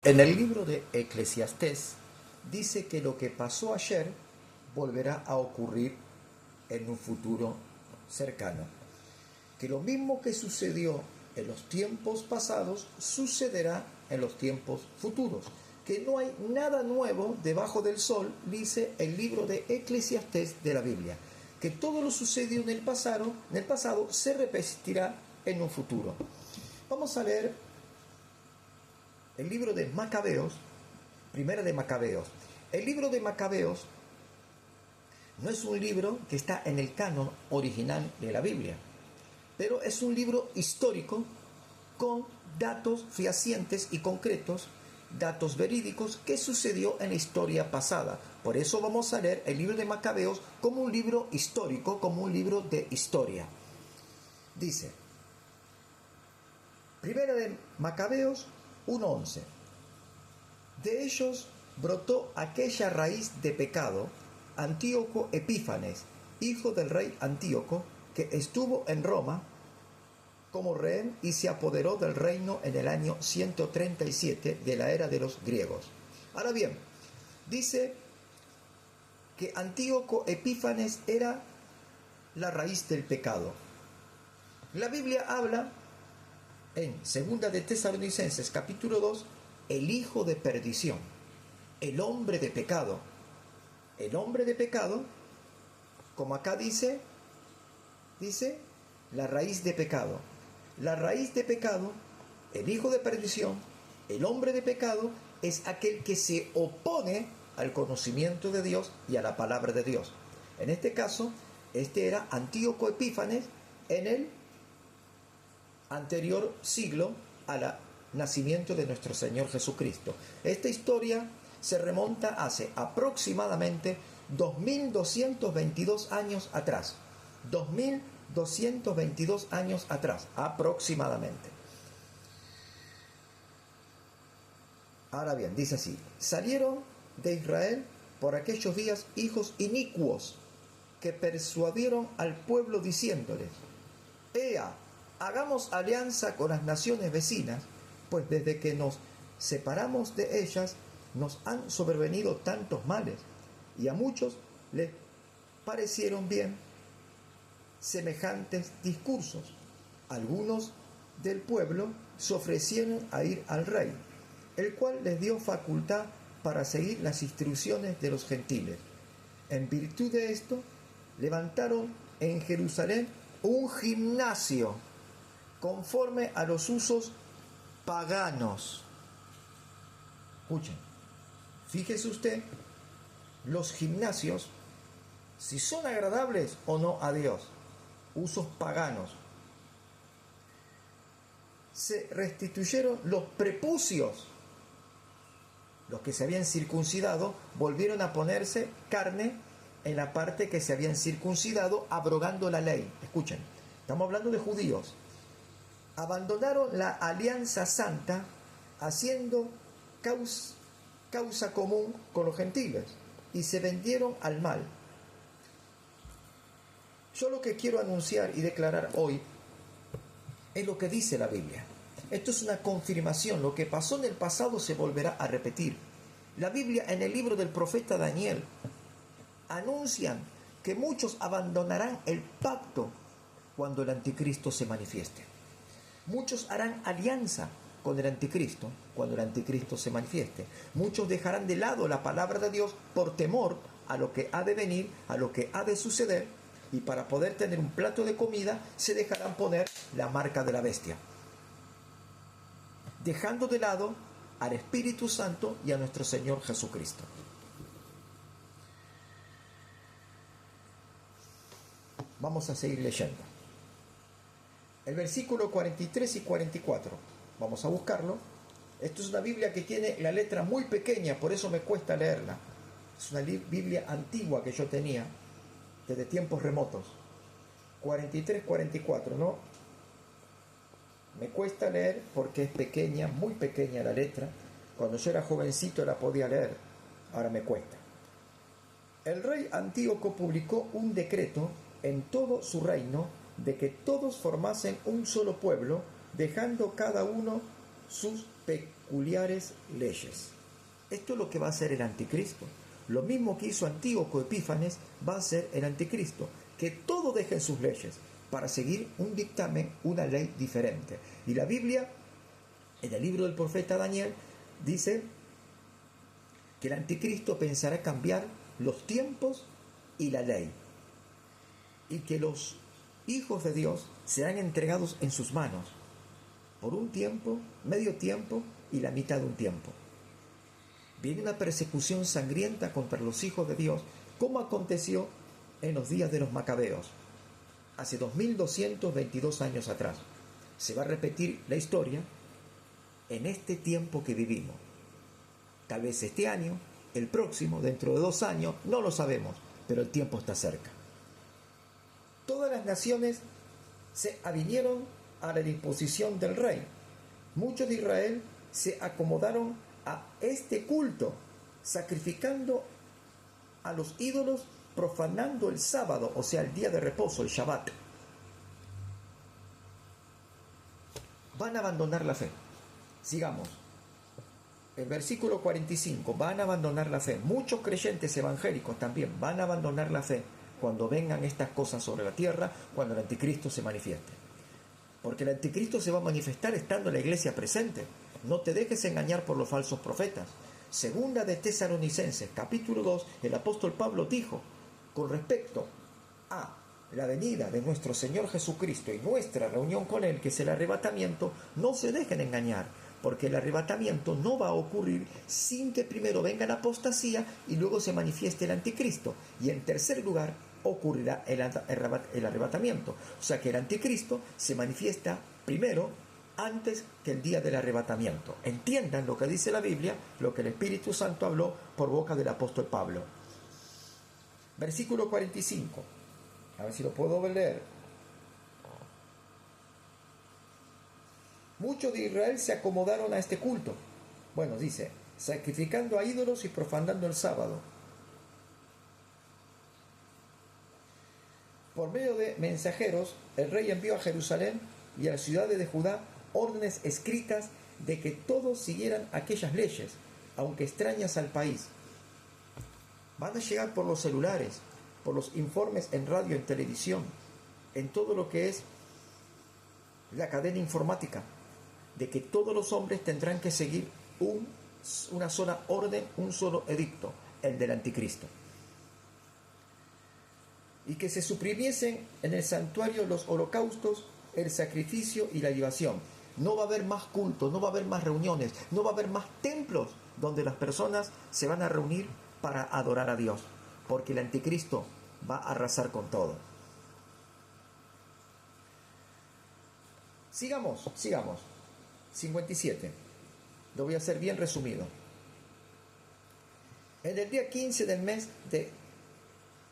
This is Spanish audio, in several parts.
En el libro de Eclesiastés dice que lo que pasó ayer volverá a ocurrir en un futuro cercano. Que lo mismo que sucedió en los tiempos pasados sucederá en los tiempos futuros. Que no hay nada nuevo debajo del sol, dice el libro de Eclesiastés de la Biblia. Que todo lo sucedido en el pasado se repetirá en un futuro. Vamos a leer el libro de Macabeos, primera de Macabeos. El libro de Macabeos no es un libro que está en el canon original de la Biblia, pero es un libro histórico con datos fehacientes y concretos, datos verídicos que sucedió en la historia pasada. Por eso vamos a leer el libro de Macabeos como un libro histórico, como un libro de historia. Dice, primera de Macabeos 1:11. De ellos brotó aquella raíz de pecado, Antíoco Epífanes, hijo del rey Antíoco, que estuvo en Roma como rehén y se apoderó del reino en el año 137 de la era de los griegos. Ahora bien, dice que Antíoco Epífanes era la raíz del pecado. La Biblia habla en 2 de Tesalonicenses capítulo 2, el hijo de perdición, el hombre de pecado. El hombre de pecado, como acá dice la raíz de pecado. La raíz de pecado, el hijo de perdición, el hombre de pecado, es aquel que se opone al conocimiento de Dios y a la palabra de Dios. En este caso, este era Antíoco Epífanes en el anterior siglo al nacimiento de nuestro Señor Jesucristo. Esta historia se remonta hace aproximadamente 2222 años atrás. 2222 años atrás, aproximadamente. Ahora bien, dice así: salieron de Israel por aquellos días hijos inicuos que persuadieron al pueblo diciéndoles: Ea, hagamos alianza con las naciones vecinas, pues desde que nos separamos de ellas nos han sobrevenido tantos males, y a muchos les parecieron bien semejantes discursos. Algunos del pueblo se ofrecieron a ir al rey, el cual les dio facultad para seguir las instrucciones de los gentiles. En virtud de esto, levantaron en Jerusalén un gimnasio conforme a los usos paganos. Escuchen, fíjese usted los gimnasios, si son agradables o no a Dios. Usos paganos. Se restituyeron los prepucios. Los que se habían circuncidado volvieron a ponerse carne en la parte que se habían circuncidado, abrogando la ley. Escuchen, estamos hablando de judíos. Abandonaron la alianza santa, haciendo causa común con los gentiles, y se vendieron al mal. Yo lo que quiero anunciar y declarar hoy es lo que dice la Biblia. Esto es una confirmación. Lo que pasó en el pasado se volverá a repetir. La Biblia, en el libro del profeta Daniel, anuncian que muchos abandonarán el pacto cuando el anticristo se manifieste. Muchos harán alianza con el anticristo cuando el anticristo se manifieste. Muchos dejarán de lado la palabra de Dios por temor a lo que ha de venir, a lo que ha de suceder, y para poder tener un plato de comida se dejarán poner la marca de la bestia, dejando de lado al Espíritu Santo y a nuestro Señor Jesucristo. Vamos a seguir leyendo. El versículo 43 y 44. Vamos a buscarlo. Esto es una Biblia que tiene la letra muy pequeña, por eso me cuesta leerla. Es una Biblia antigua que yo tenía, desde tiempos remotos. 43, 44, ¿no? Me cuesta leer porque es pequeña, muy pequeña la letra. Cuando yo era jovencito la podía leer, ahora me cuesta. El rey Antíoco publicó un decreto en todo su reino de que todos formasen un solo pueblo, dejando cada uno sus peculiares leyes. Esto es lo que va a hacer el anticristo. Lo mismo que hizo Antíoco Epífanes va a hacer el anticristo, que todo deje en sus leyes para seguir un dictamen, una ley diferente. Y la Biblia, en el libro del profeta Daniel, dice que el anticristo pensará cambiar los tiempos y la ley, y que los hijos de Dios serán entregados en sus manos por un tiempo, medio tiempo y la mitad de un tiempo. Viene una persecución sangrienta contra los hijos de Dios, como aconteció en los días de los Macabeos, hace 2222 años atrás. Se va a repetir la historia en este tiempo que vivimos. Tal vez este año, el próximo, dentro de 2 años, no lo sabemos, pero el tiempo está cerca. Todas las naciones se avinieron a la disposición del rey. Muchos de Israel se acomodaron a este culto, sacrificando a los ídolos, profanando el sábado, o sea, el día de reposo, el Shabbat. Van a abandonar la fe. Sigamos. El versículo 45, van a abandonar la fe. Muchos creyentes evangélicos también van a abandonar la fe cuando vengan estas cosas sobre la tierra, cuando el anticristo se manifieste. Porque el anticristo se va a manifestar estando en la iglesia presente. No te dejes engañar por los falsos profetas. Segunda de Tesalonicenses, capítulo 2, el apóstol Pablo dijo, con respecto a la venida de nuestro Señor Jesucristo y nuestra reunión con Él, que es el arrebatamiento, no se dejen engañar, porque el arrebatamiento no va a ocurrir sin que primero venga la apostasía y luego se manifieste el anticristo. Y en tercer lugar, ocurrirá el arrebatamiento. O sea que el anticristo se manifiesta primero antes que el día del arrebatamiento. Entiendan lo que dice la Biblia, lo que el Espíritu Santo habló por boca del apóstol Pablo. Versículo 45. A ver si lo puedo leer. Muchos de Israel se acomodaron a este culto. Bueno, dice, sacrificando a ídolos y profanando el sábado. Por medio de mensajeros, el rey envió a Jerusalén y a las ciudades de Judá órdenes escritas de que todos siguieran aquellas leyes, aunque extrañas al país. Van a llegar por los celulares, por los informes en radio, en televisión, en todo lo que es la cadena informática, de que todos los hombres tendrán que seguir una sola orden, un solo edicto, el del anticristo. Y que se suprimiesen en el santuario los holocaustos, el sacrificio y la libación. No va a haber más cultos, no va a haber más reuniones, no va a haber más templos donde las personas se van a reunir para adorar a Dios, porque el anticristo va a arrasar con todo. Sigamos. 57. Lo voy a hacer bien resumido. En el día 15 del mes de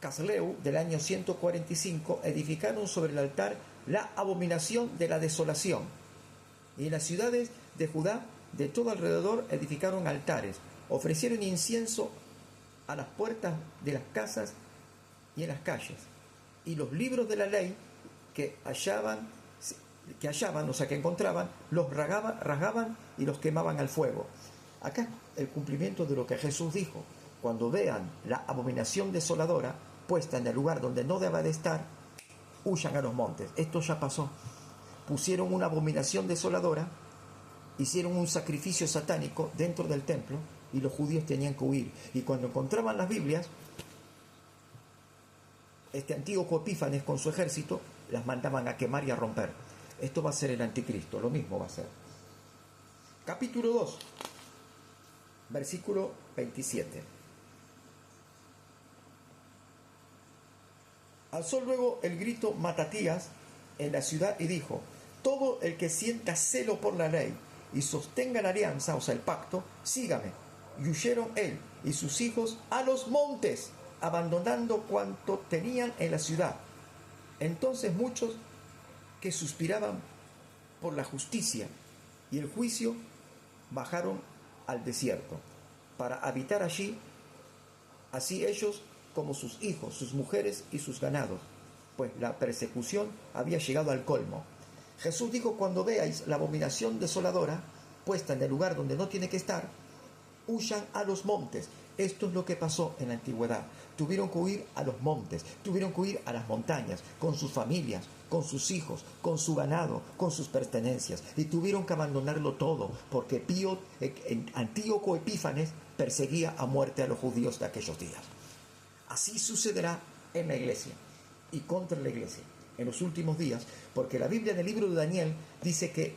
Casleu del año 145 edificaron sobre el altar la abominación de la desolación. Y en las ciudades de Judá de todo alrededor edificaron altares, ofrecieron incienso a las puertas de las casas y en las calles. Y los libros de la ley que encontraban, los rasgaban y los quemaban al fuego. Acá el cumplimiento de lo que Jesús dijo: cuando vean la abominación desoladora puesta en el lugar donde no deba de estar, huyan a los montes. Esto ya pasó. Pusieron una abominación desoladora, hicieron un sacrificio satánico dentro del templo y los judíos tenían que huir. Y cuando encontraban las Biblias, Antíoco Epífanes con su ejército las mandaban a quemar y a romper. Esto va a ser el anticristo, lo mismo va a ser. Capítulo 2, versículo 27. Alzó luego el grito Matatías en la ciudad y dijo: todo el que sienta celo por la ley y sostenga la alianza, o sea el pacto, sígame. Y huyeron él y sus hijos a los montes, abandonando cuanto tenían en la ciudad. Entonces muchos que suspiraban por la justicia y el juicio bajaron al desierto para habitar allí, así ellos como sus hijos, sus mujeres y sus ganados, pues la persecución había llegado al colmo. Jesús dijo: cuando veáis la abominación desoladora, puesta en el lugar donde no tiene que estar, huyan a los montes. Esto es lo que pasó en la antigüedad. Tuvieron que huir a los montes, tuvieron que huir a las montañas, con sus familias, con sus hijos, con su ganado, con sus pertenencias. Y tuvieron que abandonarlo todo, porque Antíoco Epífanes perseguía a muerte a los judíos de aquellos días. Así sucederá en la iglesia y contra la iglesia en los últimos días, porque la Biblia en el libro de Daniel dice que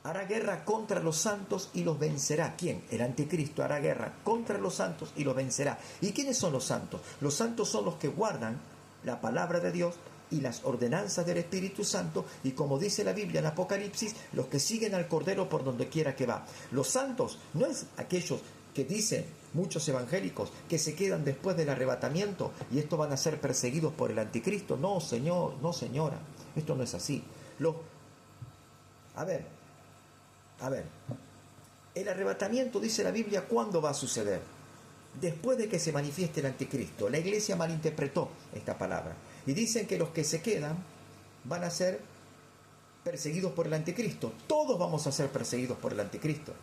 hará guerra contra los santos y los vencerá. ¿Quién? El anticristo hará guerra contra los santos y los vencerá. ¿Y quiénes son los santos? Los santos son los que guardan la palabra de Dios y las ordenanzas del Espíritu Santo, y como dice la Biblia en Apocalipsis, los que siguen al Cordero por donde quiera que va. Los santos no es aquellos que dicen muchos evangélicos que se quedan después del arrebatamiento y estos van a ser perseguidos por el anticristo. No, señor, no, señora, esto no es así. A ver, el arrebatamiento, dice la Biblia, ¿cuándo va a suceder? Después de que se manifieste el anticristo. La iglesia malinterpretó esta palabra y dicen que los que se quedan van a ser perseguidos por el anticristo. Todos vamos a ser perseguidos por el anticristo.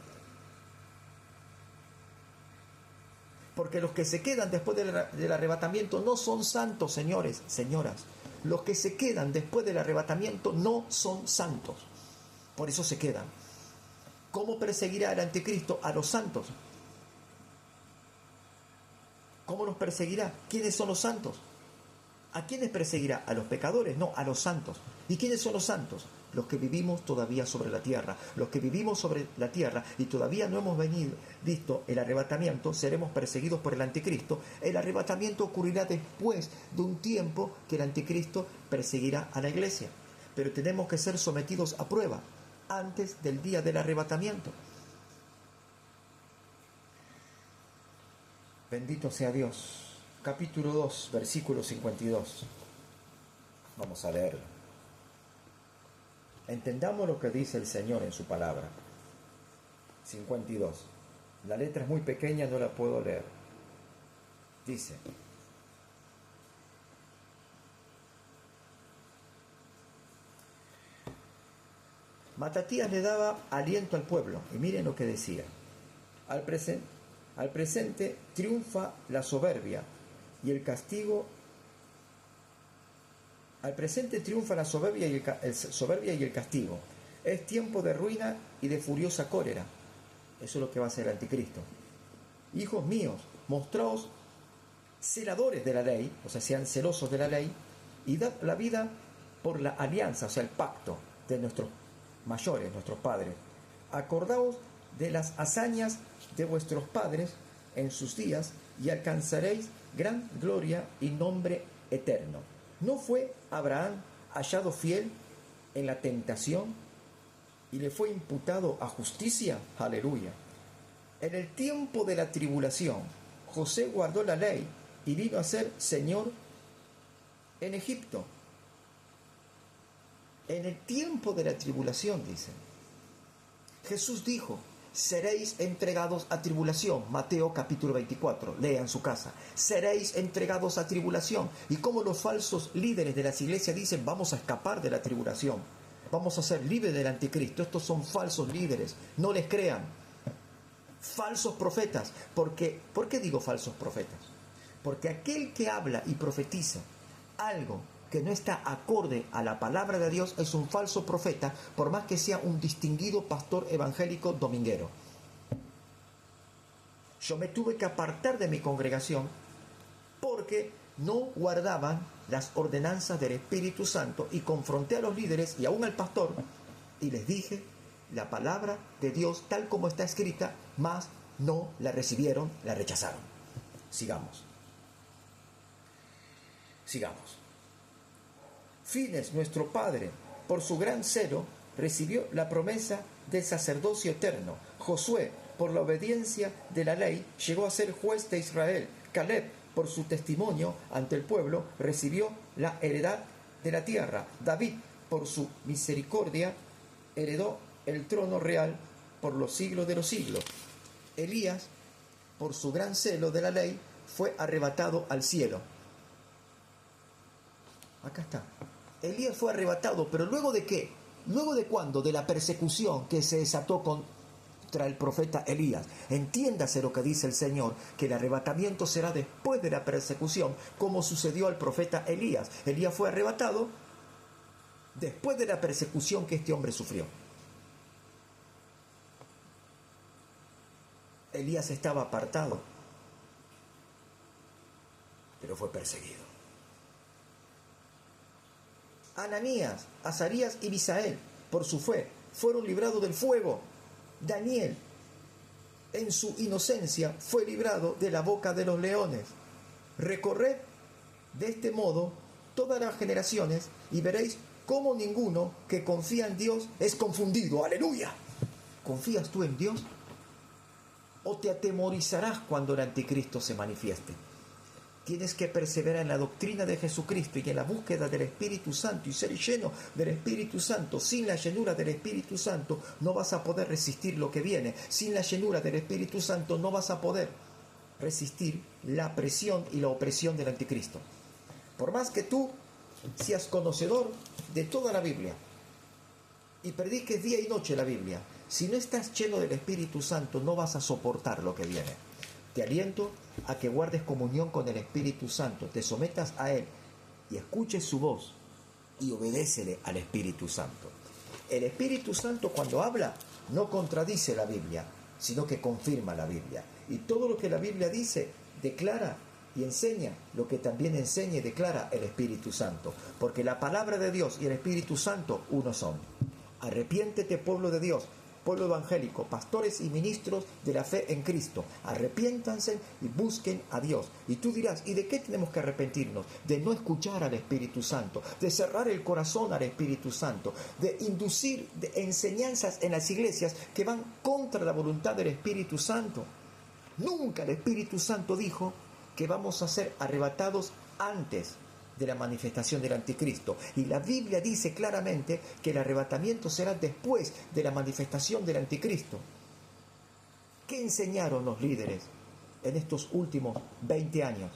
Porque los que se quedan después del arrebatamiento no son santos, señores, señoras. Los que se quedan después del arrebatamiento no son santos. Por eso se quedan. ¿Cómo perseguirá el anticristo a los santos? ¿Cómo los perseguirá? ¿Quiénes son los santos? ¿A quiénes perseguirá? ¿A los pecadores? No, a los santos. ¿Y quiénes son los santos? Los que vivimos todavía sobre la tierra. Los que vivimos sobre la tierra y todavía no hemos visto el arrebatamiento, seremos perseguidos por el anticristo. El arrebatamiento ocurrirá después de un tiempo que el anticristo perseguirá a la iglesia. Pero tenemos que ser sometidos a prueba antes del día del arrebatamiento. Bendito sea Dios. Capítulo 2, versículo 52. Vamos a leerlo. Entendamos lo que dice el Señor en su palabra. 52. La letra es muy pequeña, no la puedo leer. Dice: Matatías le daba aliento al pueblo, y miren lo que decía: al presente triunfa la soberbia y el castigo. Al presente triunfa la soberbia y el castigo. Es tiempo de ruina y de furiosa cólera. Eso es lo que va a hacer el anticristo. Hijos míos, mostraos celadores de la ley, o sea, sean celosos de la ley, y dad la vida por la alianza, o sea, el pacto de nuestros mayores, nuestros padres. Acordaos de las hazañas de vuestros padres en sus días y alcanzaréis gran gloria y nombre eterno. ¿No fue Abraham hallado fiel en la tentación y le fue imputado a justicia? Aleluya. En el tiempo de la tribulación, José guardó la ley y vino a ser señor en Egipto. En el tiempo de la tribulación, dice. Jesús dijo: seréis entregados a tribulación. Mateo capítulo 24, lea en su casa. Seréis entregados a tribulación. Y como los falsos líderes de las iglesias dicen: vamos a escapar de la tribulación, vamos a ser libres del anticristo. Estos son falsos líderes, no les crean. Falsos profetas. ¿Por qué digo falsos profetas? Porque aquel que habla y profetiza algo que no está acorde a la palabra de Dios es un falso profeta, por más que sea un distinguido pastor evangélico dominguero. Yo me tuve que apartar de mi congregación porque no guardaban las ordenanzas del Espíritu Santo, y confronté a los líderes y aún al pastor y les dije la palabra de Dios tal como está escrita, mas no la recibieron, la rechazaron. Sigamos. Fines, nuestro padre, por su gran celo, recibió la promesa del sacerdocio eterno. Josué, por la obediencia de la ley, llegó a ser juez de Israel. Caleb, por su testimonio ante el pueblo, recibió la heredad de la tierra. David, por su misericordia, heredó el trono real por los siglos de los siglos. Elías, por su gran celo de la ley, fue arrebatado al cielo. Acá está. Elías fue arrebatado, pero ¿luego de qué? ¿Luego de cuándo? De la persecución que se desató contra el profeta Elías. Entiéndase lo que dice el Señor, que el arrebatamiento será después de la persecución, como sucedió al profeta Elías. Elías fue arrebatado después de la persecución que este hombre sufrió. Elías estaba apartado, pero fue perseguido. Ananías, Azarías y Misael, por su fe, fueron librados del fuego. Daniel, en su inocencia, fue librado de la boca de los leones. Recorred de este modo todas las generaciones y veréis cómo ninguno que confía en Dios es confundido. ¡Aleluya! ¿Confías tú en Dios? ¿O te atemorizarás cuando el anticristo se manifieste? Tienes que perseverar en la doctrina de Jesucristo y en la búsqueda del Espíritu Santo y ser lleno del Espíritu Santo. Sin la llenura del Espíritu Santo no vas a poder resistir lo que viene. Sin la llenura del Espíritu Santo no vas a poder resistir la presión y la opresión del anticristo. Por más que tú seas conocedor de toda la Biblia y prediques día y noche la Biblia, si no estás lleno del Espíritu Santo no vas a soportar lo que viene. Te aliento a que guardes comunión con el Espíritu Santo, te sometas a Él y escuches su voz y obedécele al Espíritu Santo. El Espíritu Santo cuando habla no contradice la Biblia, sino que confirma la Biblia. Y todo lo que la Biblia dice, declara y enseña lo que también enseña y declara el Espíritu Santo. Porque la palabra de Dios y el Espíritu Santo uno son. Arrepiéntete, pueblo de Dios, pueblo evangélico, pastores y ministros de la fe en Cristo. Arrepiéntanse y busquen a Dios. Y tú dirás, ¿y de qué tenemos que arrepentirnos? De no escuchar al Espíritu Santo, de cerrar el corazón al Espíritu Santo, de inducir de enseñanzas en las iglesias que van contra la voluntad del Espíritu Santo. Nunca el Espíritu Santo dijo que vamos a ser arrebatados antes de la manifestación del anticristo. Y la Biblia dice claramente que el arrebatamiento será después de la manifestación del anticristo. ¿Qué enseñaron los líderes en estos últimos 20 años?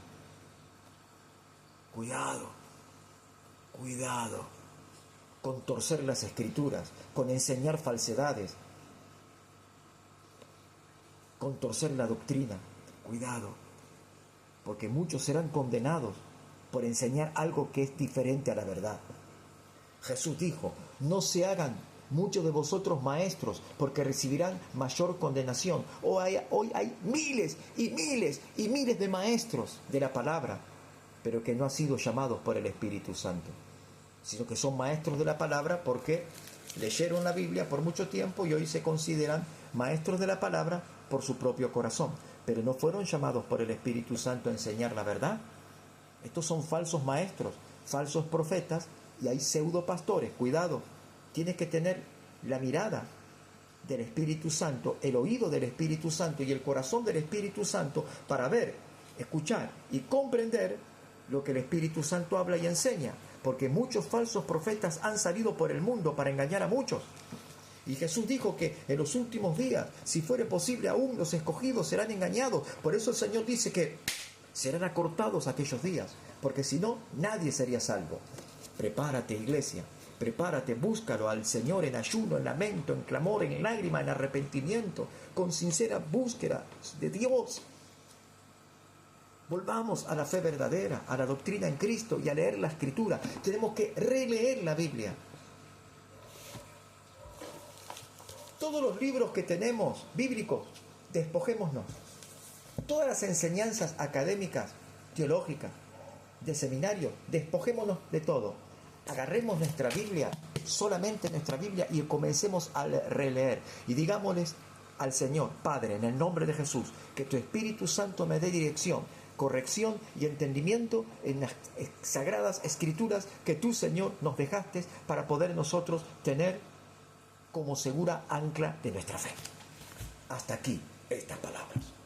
Cuidado con torcer las escrituras, con enseñar falsedades, con torcer la doctrina. Cuidado, porque muchos serán condenados por enseñar algo que es diferente a la verdad. Jesús dijo, no se hagan muchos de vosotros maestros, porque recibirán mayor condenación. Hoy hay miles y miles y miles de maestros de la palabra, pero que no han sido llamados por el Espíritu Santo, sino que son maestros de la palabra porque leyeron la Biblia por mucho tiempo y hoy se consideran maestros de la palabra por su propio corazón, pero no fueron llamados por el Espíritu Santo a enseñar la verdad. Estos son falsos maestros, falsos profetas y hay pseudo pastores. Cuidado, tienes que tener la mirada del Espíritu Santo, el oído del Espíritu Santo y el corazón del Espíritu Santo para ver, escuchar y comprender lo que el Espíritu Santo habla y enseña, porque muchos falsos profetas han salido por el mundo para engañar a muchos. Y Jesús dijo que en los últimos días, si fuere posible aún, los escogidos serán engañados. Por eso el Señor dice que serán acortados aquellos días, porque si no, nadie sería salvo. Prepárate, iglesia, prepárate, búscalo al Señor en ayuno, en lamento, en clamor, en lágrima, en arrepentimiento, con sincera búsqueda de Dios. Volvamos a la fe verdadera, a la doctrina en Cristo y a leer la Escritura. Tenemos que releer la Biblia. Todos los libros que tenemos bíblicos, despojémonos. Todas las enseñanzas académicas, teológicas, de seminario, despojémonos de todo. Agarremos nuestra Biblia, solamente nuestra Biblia, y comencemos a releer. Y digámosles al Señor, Padre, en el nombre de Jesús, que tu Espíritu Santo me dé dirección, corrección y entendimiento en las sagradas escrituras que tú, Señor, nos dejaste para poder nosotros tener como segura ancla de nuestra fe. Hasta aquí estas palabras.